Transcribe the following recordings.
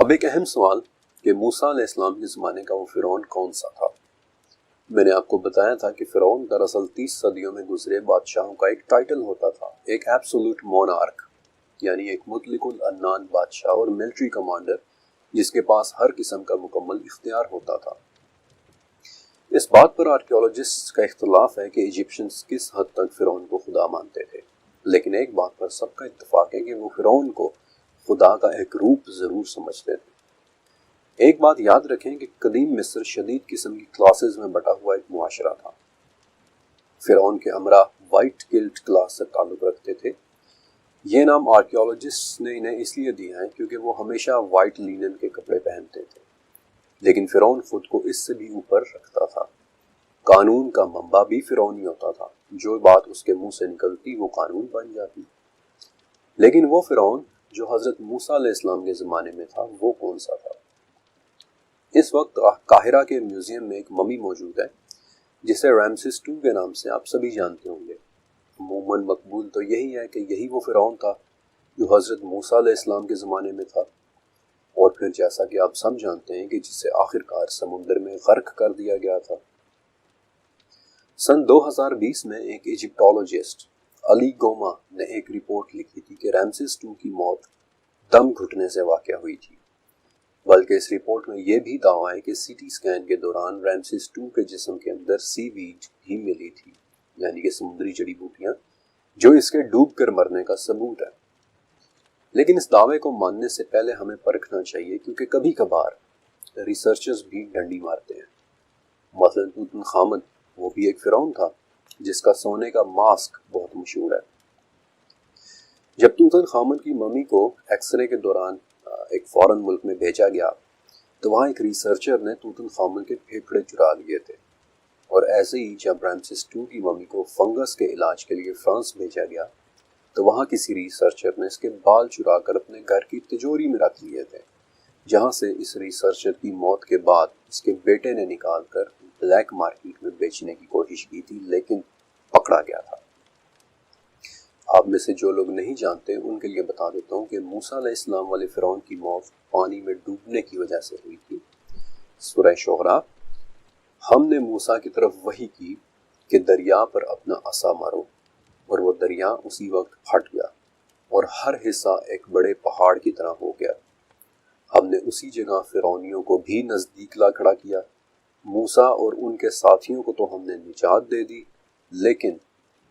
اب ایک اہم سوال کہ موسیٰ علیہ السلام کے زمانے کا وہ فرعون کون سا تھا۔ میں نے آپ کو بتایا تھا کہ فرعون دراصل 30 صدیوں میں گزرے بادشاہوں کا ایک ٹائٹل ہوتا تھا، ایک ایبسولوٹ مونارک، یعنی ایک مطلق العنان بادشاہ اور ملٹری کمانڈر جس کے پاس ہر قسم کا مکمل اختیار ہوتا تھا۔ اس بات پر آرکیولوجسٹ کا اختلاف ہے کہ ایجپشنز کس حد تک فرعون کو خدا مانتے تھے، لیکن ایک بات پر سب کا اتفاق ہے کہ وہ فرعون کو خدا کا ایک روپ ضرور سمجھتے تھے۔ ایک بات یاد رکھیں کہ قدیم مصر شدید قسم کی کلاسز میں بٹا ہوا ایک معاشرہ تھا۔ فرعون کے امراء وائٹ کلٹ کلاس سے تعلق رکھتے تھے۔ یہ نام آرکیولوجسٹ نے انہیں اس لیے دیا ہے کیونکہ وہ ہمیشہ وائٹ لینن کے کپڑے پہنتے تھے، لیکن فرعون خود کو اس سے بھی اوپر رکھتا تھا۔ قانون کا منبع بھی فرعونی ہوتا تھا، جو بات اس کے منہ سے نکلتی وہ قانون بن جاتی۔ لیکن وہ فرعون جو حضرت موسیٰ علیہ السلام کے زمانے میں تھا وہ کون سا تھا؟ اس وقت قاہرہ کے میوزیم میں ایک ممی موجود ہے جسے رامسس II کے نام سے آپ سبھی جانتے ہوں گے۔ عموماً مقبول تو یہی ہے کہ یہی وہ فرعون تھا جو حضرت موسیٰ علیہ السلام کے زمانے میں تھا، اور پھر جیسا کہ آپ سب جانتے ہیں کہ جسے آخرکار سمندر میں غرق کر دیا گیا تھا۔ سن 2020 میں ایک ایجپٹولوجسٹ علی گوما نے ایک رپورٹ لکھی تھی کہ رامسس II کی موت دم گھٹنے سے واقع ہوئی تھی، بلکہ اس رپورٹ میں یہ بھی دعویٰ ہے کہ سی ٹی سکین کے دوران رامسس II کے جسم کے اندر سی ویڈ بھی ملی تھی، یعنی کہ سمندری جڑی بوٹیاں، جو اس کے ڈوب کر مرنے کا ثبوت ہے۔ لیکن اس دعوے کو ماننے سے پہلے ہمیں پرکھنا چاہیے، کیونکہ کبھی کبھار ریسرچرز بھی ڈنڈی مارتے ہیں۔ مثلاً توتن خامن، وہ بھی ایک فرعون تھا جس کا سونے کا ماسک بہت مشہور ہے۔ جب توتن خامن کی ممی کو ایکس رے کے دوران ایک فارن ملک میں بھیجا گیا تو وہاں ایک ریسرچر نے توتن خامن کے پھیپھڑے چرا لیے تھے، اور ایسے ہی جب رامسس II کی ممی کو فنگس کے علاج کے لیے فرانس بھیجا گیا تو وہاں کسی ریسرچر نے اس کے بال چرا کر اپنے گھر کی تجوری میں رکھ لیے تھے، جہاں سے اس ریسرچر کی موت کے بعد اس کے بیٹے نے نکال کر بلیک مارکیٹ میں بیچنے کی کوشش کی تھی، لیکن پکڑا گیا تھا۔ آپ میں سے جو لوگ نہیں جانتے ان کے لیے بتا دیتا ہوں کہ موسیٰ علیہ السلام والے فرعون کی موت پانی میں ڈوبنے کی وجہ سے ہوئی تھی۔ سورہ شعراء: ہم نے موسیٰ کی طرف وحی کی کہ دریا پر اپنا عصا مارو، اور وہ دریا اسی وقت پھٹ گیا اور ہر حصہ ایک بڑے پہاڑ کی طرح ہو گیا۔ ہم نے اسی جگہ فرعونیوں کو بھی نزدیک لا کھڑا کیا۔ موسیٰ اور ان کے ساتھیوں کو تو ہم نے نجات دے دی، لیکن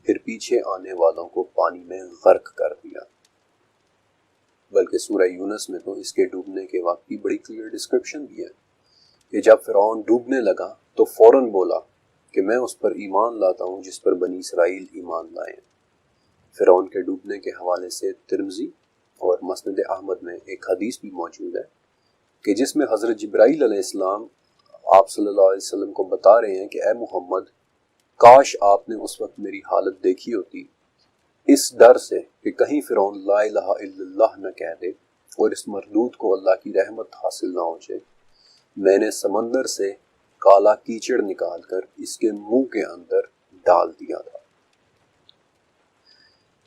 پھر پیچھے آنے والوں کو پانی میں غرق کر دیا۔ بلکہ سورہ یونس میں تو اس کے ڈوبنے کے وقت کی بڑی کلیئر ڈسکرپشن بھی ہے کہ جب فرعون ڈوبنے لگا تو فوراً بولا کہ میں اس پر ایمان لاتا ہوں جس پر بنی اسرائیل ایمان لائیں۔ فرعون کے ڈوبنے کے حوالے سے ترمذی اور مسند احمد میں ایک حدیث بھی موجود ہے کہ جس میں حضرت جبرائیل علیہ السلام آپ صلی اللہ علیہ وسلم کو بتا رہے ہیں کہ اے محمد، کاش آپ نے اس وقت میری حالت دیکھی ہوتی، اس ڈر سے کہ کہیں فرعون لا الہ الا اللہ نہ کہہ دے اور اس مردود کو اللہ کی رحمت حاصل نہ ہو جائے۔ میں نے سمندر سے کالا کیچڑ نکال کر اس کے منہ کے اندر ڈال دیا تھا۔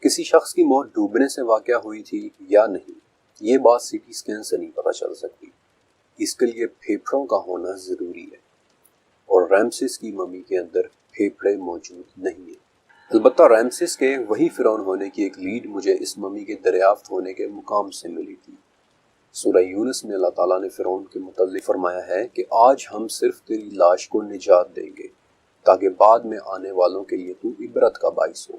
کسی شخص کی موت ڈوبنے سے واقع ہوئی تھی یا نہیں، یہ بات سی ٹی سکین سے نہیں پتہ چل سکتی۔ اس کے لیے پھیپھڑوں کا ہونا ضروری ہے، اور رامسس کی ممی کے اندر پھیپھڑے موجود نہیں ہیں۔ البتہ رامسس کے وہی فرعون ہونے کی ایک لیڈ مجھے اس ممی کے دریافت ہونے کے مقام سے ملی تھی۔ سورہ یونس میں اللہ تعالیٰ نے فرعون کے متعلق فرمایا ہے کہ آج ہم صرف تیری لاش کو نجات دیں گے تاکہ بعد میں آنے والوں کے لیے تو عبرت کا باعث ہو،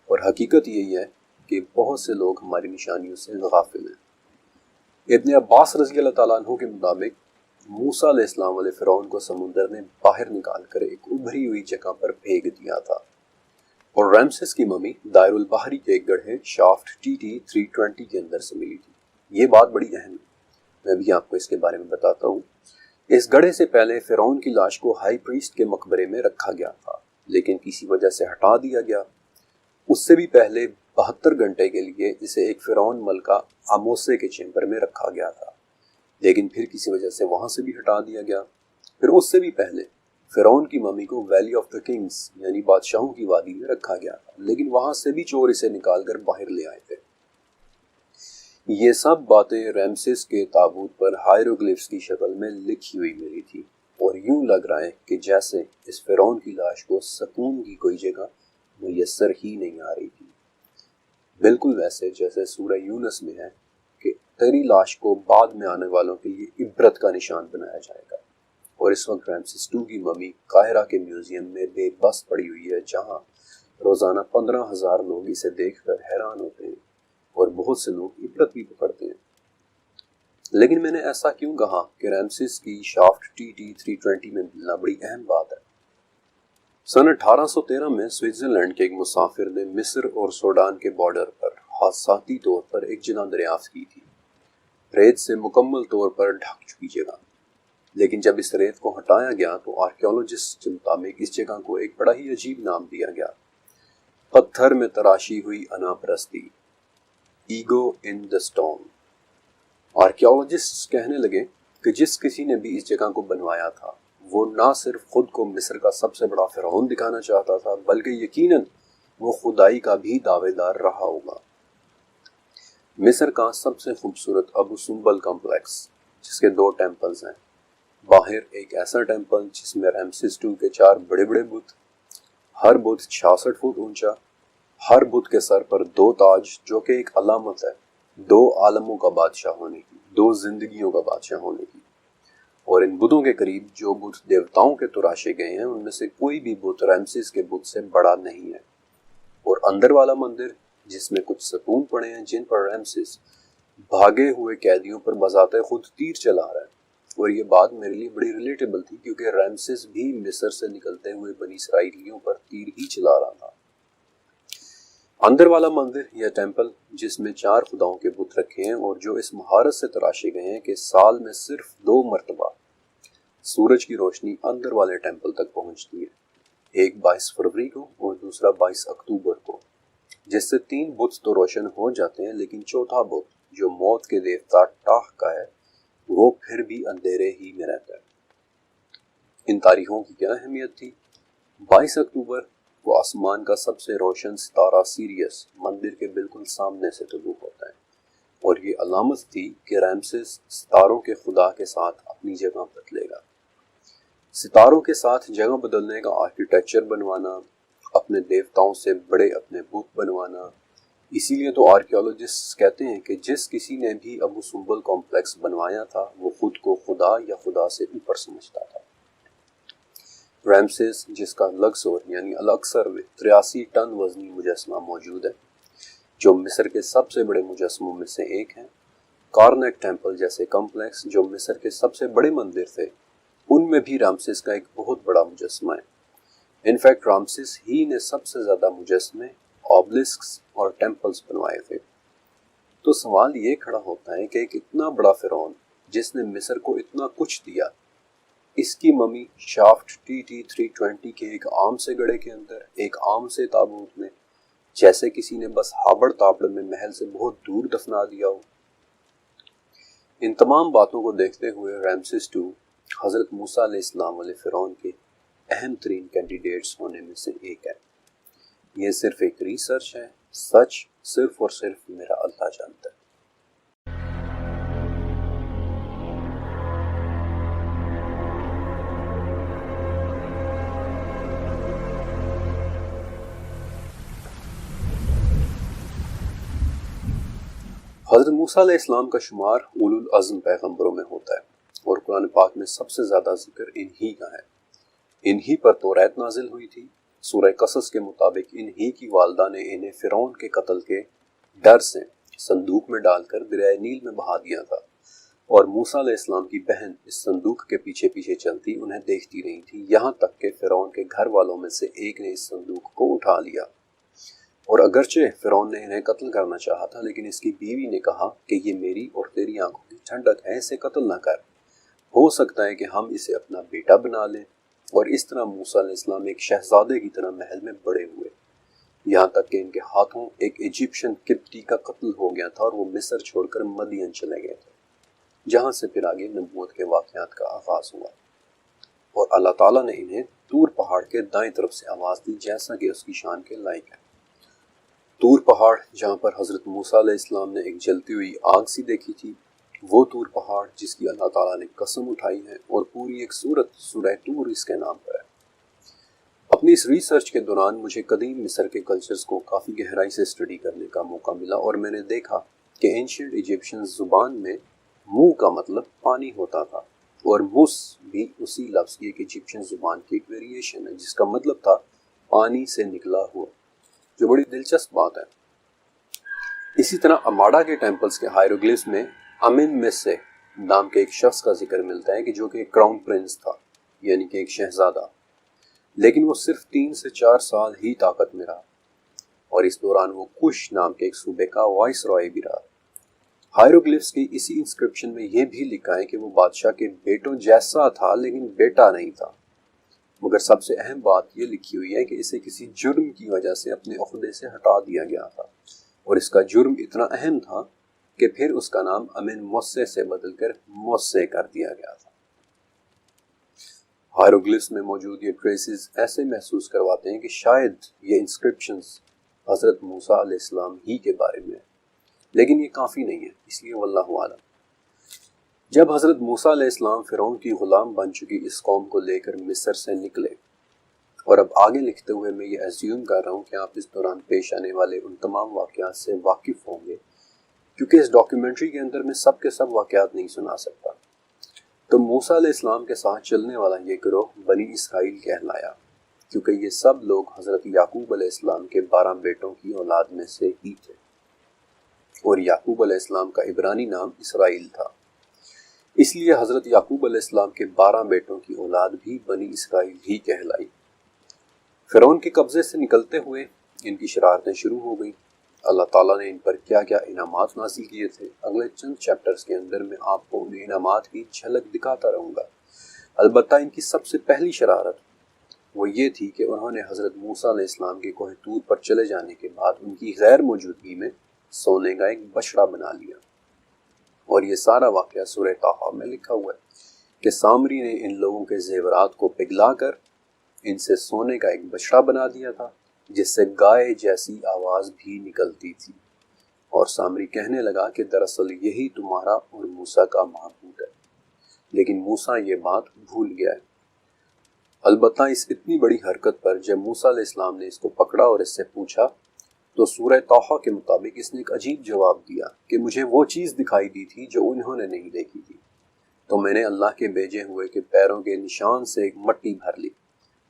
اور حقیقت یہی ہے کہ بہت سے لوگ ہماری نشانیوں سے غافل ہیں۔ ابن عباس رضی اللہ تعالیٰ عنہ کے مطابق موسیٰ علیہ السلام والے فرعون کو سمندر نے باہر نکال کر ایک ابھری ہوئی جگہ پر پھینک دیا تھا، اور رامسس کی ممی دائر البحری کے ایک گڑھے شافٹ TT 320 کے اندر سے ملی تھی۔ یہ بات بڑی اہم ہے، میں بھی آپ کو اس کے بارے میں بتاتا ہوں۔ اس گڑھے سے پہلے فرعون کی لاش کو ہائی پریسٹ کے مقبرے میں رکھا گیا تھا، لیکن کسی وجہ سے ہٹا دیا گیا۔ اس سے بھی پہلے 72 گھنٹے کے لیے اسے ایک فرعون ملکہ آموسے کے چیمبر میں رکھا گیا تھا، لیکن پھر کسی وجہ سے وہاں سے بھی ہٹا دیا گیا۔ پھر اس سے بھی پہلے فرعون کی ممی کو ویلی آف دا کنگز یعنی بادشاہوں کی وادی میں رکھا گیا تھا، لیکن وہاں سے بھی چور اسے نکال کر باہر لے آئے تھے۔ یہ سب باتیں رامسیس کے تابوت پر ہائیروگلفس کی شکل میں لکھی ہوئی ملی تھی، اور یوں لگ رہا ہے کہ جیسے اس فرعون کی لاش کو سکون کی کوئی جگہ میسر ہی نہیں آ رہی تھی، بالکل ویسے جیسے سورہ یونس میں ہے کہ تیری لاش کو بعد میں آنے والوں کے لیے عبرت کا نشان بنایا جائے گا۔ اور اس وقت رامسیس II کی ممی قاہرہ کے میوزیم میں بے بس پڑی ہوئی ہے، جہاں روزانہ 15,000 لوگ اسے دیکھ کر حیران ہوتے ہیں اور بہت سے لوگ عبرت بھی پکڑتے ہیں۔ لیکن میں نے ایسا کیوں کہا کہ رامسیس کی شافٹ TT-320 میں ملنا بڑی اہم بات ہے؟ سن 1813 میں سوئٹزرلینڈ کے ایک مسافر نے مصر اور سوڈان کے بارڈر پر حادثاتی طور پر ایک جگہ دریافت کی تھی، ریت سے مکمل طور پر ڈھک چکی جگہ۔ لیکن جب اس ریت کو ہٹایا گیا تو آرکیولوجسٹ کے مطابق اس جگہ کو ایک بڑا ہی عجیب نام دیا گیا: پتھر میں تراشی ہوئی انا پرستی، ایگو ان دی اسٹون۔ آرکیولوجسٹ کہنے لگے کہ جس کسی نے بھی اس جگہ کو بنوایا تھا وہ نہ صرف خود کو مصر کا سب سے بڑا فرعون دکھانا چاہتا تھا، بلکہ یقیناً وہ خدائی کا بھی دعوے دار رہا ہوگا۔ مصر کا سب سے خوبصورت ابو سمبل کمپلیکس، جس کے 2 ٹیمپلز ہیں، باہر ایک ایسا ٹیمپل جس میں رامسیس II کے 4 بڑے بڑے بت، ہر بت 66 فٹ اونچا، ہر بت کے سر پر 2 تاج جو کہ ایک علامت ہے 2 عالموں کا بادشاہ ہونے کی، 2 زندگیوں کا بادشاہ ہونے کی۔ اور ان بتوں کے قریب جو بت دیوتاؤں کے تراشے گئے ہیں ان میں سے کوئی بھی بت رامسیس کے بت سے بڑا نہیں ہے۔ اور اندر والا مندر جس میں کچھ ستون پڑے ہیں جن پر رامسیس بھاگے ہوئے قیدیوں پر بذات خود تیر چلا رہا ہے، اور یہ بات میرے لیے بڑی ریلیٹیبل تھی کیونکہ رامسیس بھی مصر سے نکلتے ہوئے بنی اسرائیلیوں پر تیر ہی چلا رہا تھا۔ اندر والا مندر یا ٹیمپل جس میں 4 خداؤں کے بت رکھے ہیں اور جو اس مہارت سے تراشے گئے ہیں کہ سال میں صرف 2 مرتبہ سورج کی روشنی اندر والے ٹیمپل تک پہنچتی ہے، ایک 22 فروری کو اور دوسرا 22 اکتوبر کو، جس سے 3 بت تو روشن ہو جاتے ہیں، لیکن چوتھا بت جو موت کے دیوتا ٹاہ کا ہے وہ پھر بھی اندھیرے ہی میں رہتا ہے۔ ان تاریخوں کی کیا اہمیت تھی؟ 22 اکتوبر کو آسمان کا سب سے روشن ستارہ سیریس مندر کے بالکل سامنے سے طلوع ہوتا ہے، اور یہ علامت تھی کہ رامسیس ستاروں کے خدا کے ساتھ اپنی جگہ بدلے گا۔ ستاروں کے ساتھ جگہ بدلنے کا آرکیٹیکچر بنوانا، اپنے دیوتاؤں سے بڑے اپنے بت بنوانا، اسی لیے تو آرکیولوجسٹ کہتے ہیں کہ جس کسی نے بھی ابو سمبل کمپلیکس بنوایا تھا وہ خود کو خدا یا خدا سے اوپر سمجھتا تھا۔ رامسیس جس کا لگزور یعنی الاکثر میں 83 ٹن وزنی مجسمہ موجود ہے، جو مصر کے سب سے بڑے مجسموں میں سے ایک ہے، کارنیک ٹیمپل جیسے کمپلیکس جو مصر کے سب سے بڑے مندر تھے، ان میں بھی رامسیس کا ایک بہت بڑا مجسمہ ہے۔ انفیکٹ رامسیس ہی نے سب سے زیادہ مجسمے، آبلسکس اور ٹیمپلز بنوائے تھے۔ تو سوال یہ کھڑا ہوتا ہے کہ ایک اتنا بڑا فرعون جس نے مصر کو اتنا کچھ دیا، اس کی ممی شافٹ TT-320 کے ایک عام سے گڑھے کے اندر، ایک عام سے تابوت میں، جیسے کسی نے بس ہابڑ تابڑ میں محل سے بہت دور دفنا دیا ہو۔ ان تمام باتوں کو دیکھتے ہوئے رامسیس II حضرت موسیٰ علیہ السلام والے فرعون کے اہم ترین کینڈیڈیٹس ہونے میں سے ایک ہے۔ یہ صرف ایک ریسرچ ہے، سچ صرف اور صرف میرا اللہ جانتا ہے۔ حضرت موسیٰ علیہ السلام کا شمار اولو العزم پیغمبروں میں ہوتا ہے، اور قرآن پاک میں سب سے زیادہ ذکر انہی کا ہے۔ انہی پر توریت نازل ہوئی تھی۔ سورہ قصص کے مطابق انہی کی والدہ نے انہیں فرعون کے قتل کے ڈر سے صندوق میں ڈال کر دریائے نیل میں بہا دیا تھا، اور موسیٰ علیہ السلام کی بہن اس صندوق کے پیچھے پیچھے چلتی انہیں دیکھتی رہی تھی، یہاں تک کہ فرعون کے گھر والوں میں سے ایک نے اس صندوق کو اٹھا لیا۔ اور اگرچہ فرعون نے انہیں قتل کرنا چاہا تھا، لیکن اس کی بیوی نے کہا کہ یہ میری اور تیری آنکھوں کی ٹھنڈک ہے، اسے قتل نہ کر، ہو سکتا ہے کہ ہم اسے اپنا بیٹا بنا لیں۔ اور اس طرح موسیٰ علیہ السلام ایک شہزادے کی طرح محل میں بڑے ہوئے، یہاں تک کہ ان کے ہاتھوں ایک ایجپشن قبطی کا قتل ہو گیا تھا اور وہ مصر چھوڑ کر مدین چلے گئے تھے، جہاں سے پھر آگے نبوت کے واقعات کا آغاز ہوا۔ اور اللہ تعالیٰ نے انہیں طور پہاڑ کے دائیں طرف سے آواز دی جیسا کہ اس کی شان کے لائق ہے۔ طور پہاڑ جہاں پر حضرت موسیٰ علیہ السلام نے ایک جلتی ہوئی آگ سی دیکھی تھی، وہ طور پہاڑ جس کی اللہ تعالیٰ نے قسم اٹھائی ہے اور پوری ایک سورت سورہ طور اس کے نام پر ہے۔ اپنی اس ریسرچ کے دوران مجھے قدیم مصر کے کلچرز کو کافی گہرائی سے اسٹڈی کرنے کا موقع ملا، اور میں نے دیکھا کہ اینشینٹ ایجپشن زبان میں منہ کا مطلب پانی ہوتا تھا، اور مس بھی اسی لفظ کی ایک ایجپشن زبان کی ایک ویریشن ہے جس کا مطلب تھا پانی سے نکلا ہوا، جو بڑی دلچسپ بات ہے۔ اسی طرح اماڈا کے ٹیمپلز کے ہائیروگلفس میں امن مسے نام کے ایک شخص کا ذکر ملتا ہے کہ جو کہ ایک کراؤن پرنس تھا، یعنی کہ ایک شہزادہ، لیکن وہ صرف 3 سے 4 سال ہی طاقت میں رہا، اور اس دوران وہ کش نام کے ایک صوبے کا وائس رائے بھی رہا۔ ہائیروگلفس کی اسی انسکرپشن میں یہ بھی لکھا ہے کہ وہ بادشاہ کے بیٹوں جیسا تھا لیکن بیٹا نہیں تھا، مگر سب سے اہم بات یہ لکھی ہوئی ہے کہ اسے کسی جرم کی وجہ سے اپنے عہدے سے ہٹا دیا گیا تھا، اور اس کا جرم اتنا اہم تھا کہ پھر اس کا نام امن موسے سے بدل کر موسے کر دیا گیا تھا۔ ہائیروگلفس میں موجود یہ ٹریسز ایسے محسوس کرواتے ہیں کہ شاید یہ انسکرپشنز حضرت موسیٰ علیہ السلام ہی کے بارے میں ہیں، لیکن یہ کافی نہیں ہے، اس لیے واللہ اعلم۔ جب حضرت موسیٰ علیہ السلام فرعون کی غلام بن چکی اس قوم کو لے کر مصر سے نکلے، اور اب آگے لکھتے ہوئے میں یہ ایزیوم کر رہا ہوں کہ آپ اس دوران پیش آنے والے ان تمام واقعات سے واقف ہوں گے، کیونکہ اس ڈاکیومنٹری کے اندر میں سب کے سب واقعات نہیں سنا سکتا۔ تو موسیٰ علیہ السلام کے ساتھ چلنے والا یہ گروہ بنی اسرائیل کہلایا، کیونکہ یہ سب لوگ حضرت یعقوب علیہ السلام کے 12 بیٹوں کی اولاد میں سے ہی تھے، اور یعقوب علیہ السلام کا عبرانی نام اسرائیل تھا، اس لیے حضرت یعقوب علیہ السلام کے 12 بیٹوں کی اولاد بھی بنی اسرائیل ہی کہلائی۔ فرعون کے قبضے سے نکلتے ہوئے ان کی شرارتیں شروع ہو گئیں۔ اللہ تعالیٰ نے ان پر کیا کیا انعامات نازل کیے تھے، اگلے چند چیپٹرز کے اندر میں آپ کو ان انعامات کی جھلک دکھاتا رہوں گا۔ البتہ ان کی سب سے پہلی شرارت وہ یہ تھی کہ انہوں نے حضرت موسیٰ علیہ السلام کے کوہ طور پر چلے جانے کے بعد ان کی غیر موجودگی میں سونے کا ایک بچڑا بنا لیا، اور یہ سارا واقعہ سورہ طٰہٰ میں لکھا ہوا ہے کہ سامری نے ان لوگوں کے زیورات کو پگھلا کر ان سے سونے کا ایک بچڑا بنا دیا تھا جس سے گائے جیسی آواز بھی نکلتی تھی، اور سامری کہنے لگا کہ دراصل یہی تمہارا اور موسیٰ کا معبود ہے، لیکن موسیٰ یہ بات بھول گیا ہے۔ البتہ اس اتنی بڑی حرکت پر جب موسیٰ علیہ السلام نے اس کو پکڑا اور اس سے پوچھا تو سورہ طٰہٰ کے مطابق اس نے ایک عجیب جواب دیا کہ مجھے وہ چیز دکھائی دی تھی جو انہوں نے نہیں دیکھی تھی، تو میں نے اللہ کے بھیجے ہوئے کے پیروں کے نشان سے ایک مٹی بھر لی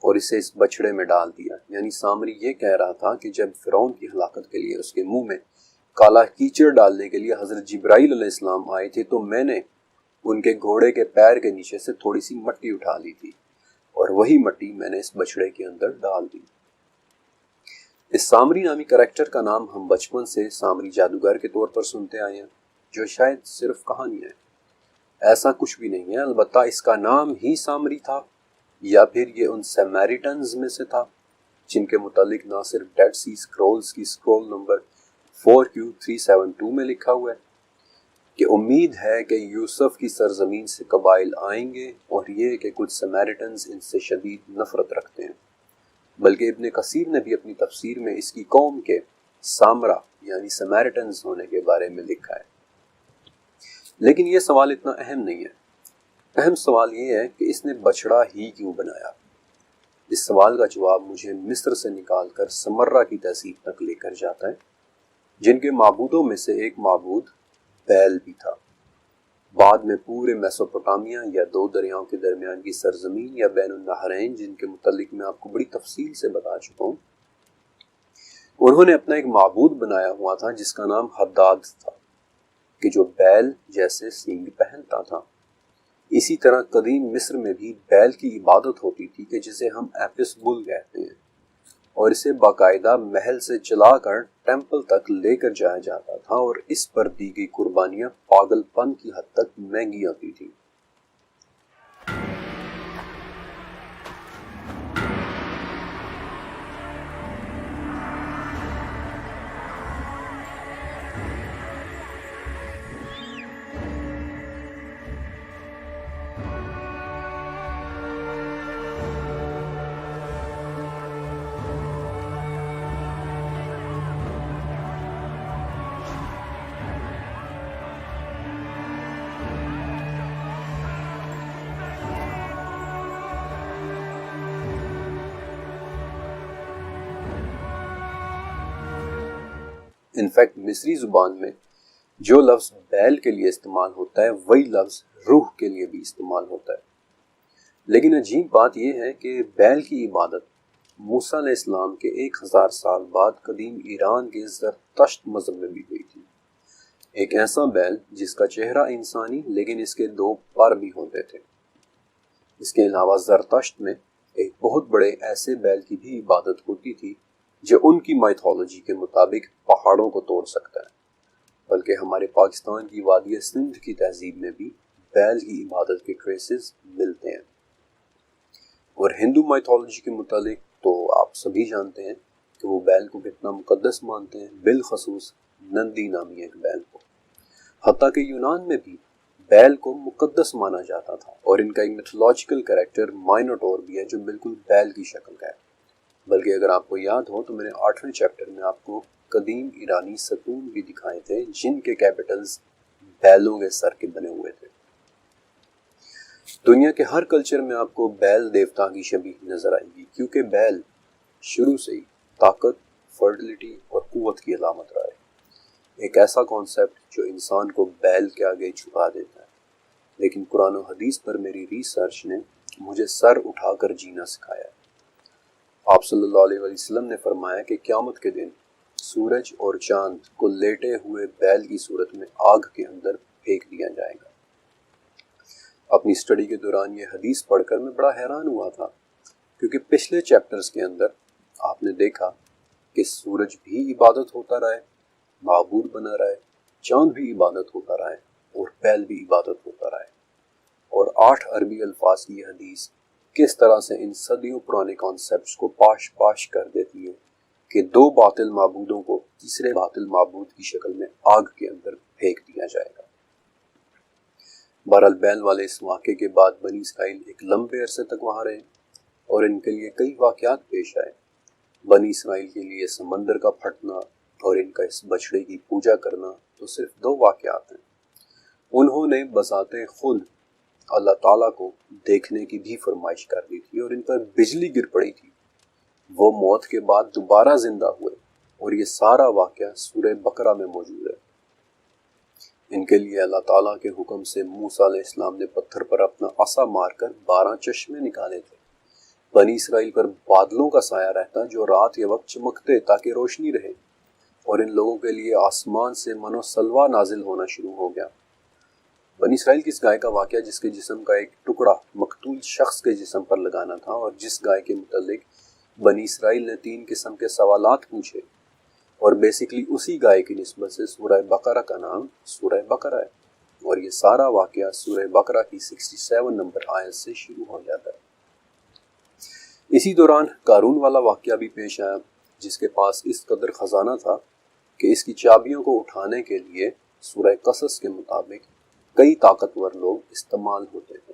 اور اسے اس بچڑے میں ڈال دیا۔ یعنی سامری یہ کہہ رہا تھا کہ جب فرعون کی ہلاکت کے لیے اس کے منہ میں کالا کیچڑ ڈالنے کے لیے حضرت جبرائیل علیہ السلام آئے تھے تو میں نے ان کے گھوڑے کے پیر کے نیچے سے تھوڑی سی مٹی اٹھا لی تھی، اور وہی مٹی میں نے اس بچڑے کے اندر ڈال دی۔ اس سامری نامی کریکٹر کا نام ہم بچپن سے سامری جادوگر کے طور پر سنتے آئے ہیں، جو شاید صرف کہانی ہے، ایسا کچھ بھی نہیں ہے۔ البتہ اس کا نام ہی سامری تھا، یا پھر یہ ان سیمیریٹنز میں سے تھا جن کے متعلق نہ صرف ڈیڈ سی اسکرولز کی اسکرول نمبر 4Q372 میں لکھا ہوا ہے کہ امید ہے کہ یوسف کی سرزمین سے قبائل آئیں گے، اور یہ کہ کچھ سیمیریٹنز ان سے شدید نفرت رکھتے ہیں، بلکہ ابن کثیر نے بھی اپنی تفسیر میں اس کی قوم کے سامرا یعنی سیمیریٹنز ہونے کے بارے میں لکھا ہے۔ لیکن یہ سوال اتنا اہم نہیں ہے، اہم سوال یہ ہے کہ اس نے بچڑا ہی کیوں بنایا۔ اس سوال کا جواب مجھے مصر سے نکال کر سمرہ کی تہذیب تک لے کر جاتا ہے، جن کے معبودوں میں سے ایک معبود بیل بھی تھا۔ بعد میں پورے میسوپوٹامیہ یا 2 دریاؤں کے درمیان کی سرزمین یا بین النہرین، جن کے متعلق میں آپ کو بڑی تفصیل سے بتا چکا ہوں، انہوں نے اپنا ایک معبود بنایا ہوا تھا جس کا نام حداد تھا، کہ جو بیل جیسے سینگ پہنتا تھا۔ اسی طرح قدیم مصر میں بھی بیل کی عبادت ہوتی تھی کہ جسے ہم ایپس بل کہتے ہیں، اور اسے باقاعدہ محل سے چلا کر ٹیمپل تک لے کر جایا جاتا تھا، اور اس پر دی گئی قربانیاں پاگل پن کی حد تک مہنگی ہوتی تھیں۔ انفیکٹ مصری زبان میں جو لفظ بیل کے لیے استعمال ہوتا ہے وہی لفظ روح کے لیے بھی استعمال ہوتا ہے۔ لیکن عجیب بات یہ ہے کہ بیل کی عبادت موسیٰ علیہ السلام کے 1000 سال بعد قدیم ایران کے زرتشت مذہب میں بھی ہوئی تھی۔ ایک ایسا بیل جس کا چہرہ انسانی لیکن اس کے 2 پر بھی ہوتے تھے۔ اس کے علاوہ زرتشت میں ایک بہت بڑے ایسے بیل کی بھی عبادت ہوتی تھی جو ان کی مائتھولوجی کے مطابق پہاڑوں کو توڑ سکتا ہے، بلکہ ہمارے پاکستان کی وادی سندھ کی تہذیب میں بھی بیل کی عبادت کے ٹریسز ملتے ہیں۔ اور ہندو مائتھولوجی کے متعلق تو آپ سبھی جانتے ہیں کہ وہ بیل کو کتنا مقدس مانتے ہیں، بالخصوص نندی نامی ایک بیل کو۔ حتیٰ کہ یونان میں بھی بیل کو مقدس مانا جاتا تھا، اور ان کا ایک میتھولوجیکل کریکٹر مائنوٹور بھی ہے جو بالکل بیل کی شکل کا ہے۔ بلکہ اگر آپ کو یاد ہو تو میں نے 8ویں چیپٹر میں آپ کو قدیم ایرانی ستون بھی دکھائے تھے جن کے کیپٹلز بیلوں کے سر کے بنے ہوئے تھے۔ دنیا کے ہر کلچر میں آپ کو بیل دیوتا کی شبیہ نظر آئے گی، کیونکہ بیل شروع سے ہی طاقت، فرٹیلیٹی اور قوت کی علامت رہا ہے۔ ایک ایسا کانسیپٹ جو انسان کو بیل کے آگے جھکا دیتا ہے۔ لیکن قرآن و حدیث پر میری ریسرچ نے مجھے سر اٹھا کر جینا سکھایا ہے۔ آپ صلی اللہ علیہ وسلم نے فرمایا کہ قیامت کے دن سورج اور چاند کو لیٹے ہوئے بیل کی صورت میں آگ کے اندر پھینک دیا جائے گا۔ اپنی اسٹڈی کے دوران یہ حدیث پڑھ کر میں بڑا حیران ہوا تھا، کیونکہ پچھلے چیپٹرز کے اندر آپ نے دیکھا کہ سورج بھی عبادت ہوتا رہا ہے، معبود بنا رہا ہے، چاند بھی عبادت ہوتا رہا ہے، اور بیل بھی عبادت ہوتا رہا ہے۔ اور 8 عربی الفاظ کی یہ حدیث کس طرح سے ان صدیوں پرانے کانسیپٹس کو پاش پاش کر دیتی ہے کہ 2 باطل معبودوں کو تیسرے باطل معبود کی شکل میں آگ کے اندر پھینک دیا جائے گا۔ بہرحال بیل والے اس واقعے کے بعد بنی اسرائیل ایک لمبے عرصے تک وہاں رہے، اور ان کے لیے کئی واقعات پیش آئے۔ بنی اسرائیل کے لیے سمندر کا پھٹنا اور ان کا اس بچڑے کی پوجا کرنا تو صرف 2 واقعات ہیں۔ انہوں نے بذات خود اللہ تعالیٰ کو دیکھنے کی بھی فرمائش کر دی تھی، اور ان پر بجلی گر پڑی تھی۔ وہ موت کے بعد دوبارہ زندہ ہوئے، اور یہ سارا واقعہ سورہ بقرہ میں موجود ہے۔ ان کے لیے اللہ تعالیٰ کے حکم سے موسیٰ علیہ السلام نے پتھر پر اپنا عصا مار کر 12 چشمے نکالے تھے۔ بنی اسرائیل پر بادلوں کا سایہ رہتا جو رات کے وقت چمکتے تاکہ روشنی رہے، اور ان لوگوں کے لیے آسمان سے من و سلوہ نازل ہونا شروع ہو گیا۔ بنی اسرائیل کی اس گائے کا واقعہ جس کے جسم کا ایک ٹکڑا مقتول شخص کے جسم پر لگانا تھا، اور جس گائے کے متعلق بنی اسرائیل نے 3 قسم کے سوالات پوچھے، اور بیسیکلی اسی گائے کی نسبت سے سورہ بقرہ کا نام سورہ بقرہ ہے، اور یہ سارا واقعہ سورہ بقرہ کی 67 نمبر آیت سے شروع ہو جاتا ہے۔ اسی دوران قارون والا واقعہ بھی پیش آیا، جس کے پاس اس قدر خزانہ تھا کہ اس کی چابیوں کو اٹھانے کے لیے سورہ قصص کے مطابق کئی طاقتور لوگ استعمال ہوتے تھے،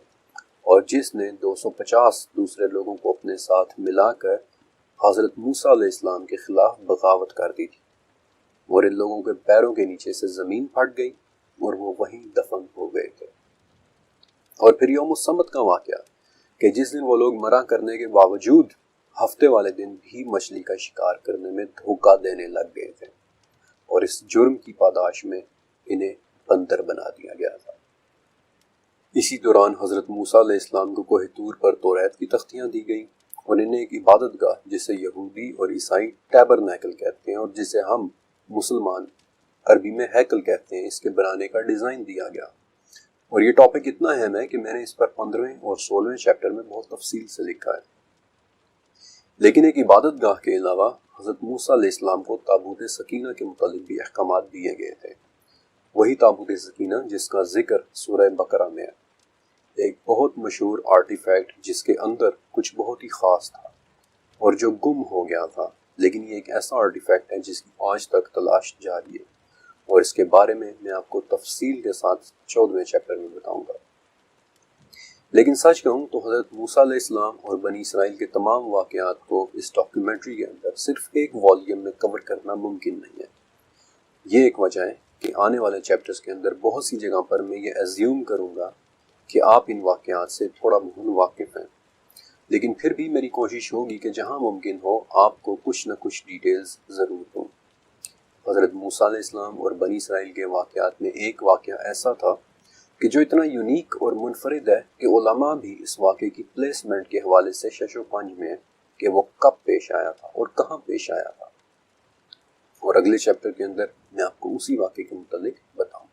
اور جس نے 250 دوسرے لوگوں کو اپنے ساتھ ملا کر حضرت موسیٰ علیہ السلام کے خلاف بغاوت کر دی تھی، اور ان لوگوں کے پیروں کے نیچے سے زمین پھٹ گئی اور وہ وہیں دفن ہو گئے تھے۔ اور پھر یوم السبت کا واقعہ کہ جس دن وہ لوگ مرا کرنے کے باوجود ہفتے والے دن بھی مچھلی کا شکار کرنے میں دھوکہ دینے لگ گئے تھے، اور اس جرم کی پاداش میں انہیں بندر بنا دیا گیا تھا۔ اسی دوران حضرت موسیٰ علیہ السلام کو کوہ طور پر توریت کی تختیاں دی گئیں، اور انہیں ایک عبادت گاہ جسے یہودی اور عیسائی ٹیبرنیکل کہتے ہیں، اور جسے ہم مسلمان عربی میں ہیکل کہتے ہیں، اس کے بنانے کا ڈیزائن دیا گیا۔ اور یہ ٹاپک اتنا اہم ہے کہ میں نے اس پر 15ویں اور 16ویں چیپٹر میں بہت تفصیل سے لکھا ہے۔ لیکن ایک عبادت گاہ کے علاوہ حضرت موسیٰ علیہ السلام کو تابوت سکینہ کے متعلق بھی احکامات دیے گئے تھے۔ وہی تابوت سکینہ جس کا ذکر سورہ بقرہ میں ہے، ایک بہت مشہور آرٹیفیکٹ جس کے اندر کچھ بہت ہی خاص تھا اور جو گم ہو گیا تھا، لیکن یہ ایک ایسا آرٹیفیکٹ ہے جس کی آج تک تلاش جاری ہے، اور اس کے بارے میں آپ کو تفصیل کے ساتھ 14ویں چیپٹر میں بتاؤں گا۔ لیکن سچ کہوں تو حضرت موسیٰ علیہ السلام اور بنی اسرائیل کے تمام واقعات کو اس ڈاکیومنٹری کے اندر صرف ایک والیوم میں کور کرنا ممکن نہیں ہے۔ یہ ایک وجہ ہے کہ آنے والے چیپٹرز کے اندر بہت سی جگہ پر میں یہ ایزیوم کروں گا کہ آپ ان واقعات سے تھوڑا بہت واقف ہیں، لیکن پھر بھی میری کوشش ہوگی کہ جہاں ممکن ہو آپ کو کچھ نہ کچھ ڈیٹیلز ضرور دوں۔ حضرت موسیٰ علیہ السلام اور بنی اسرائیل کے واقعات میں ایک واقعہ ایسا تھا کہ جو اتنا یونیک اور منفرد ہے کہ علماء بھی اس واقعے کی پلیسمنٹ کے حوالے سے شش و پنج میں ہیں کہ وہ کب پیش آیا تھا اور کہاں پیش آیا تھا، اور اگلے چیپٹر کے اندر میں آپ کو اسی واقعے کے متعلق بتاؤں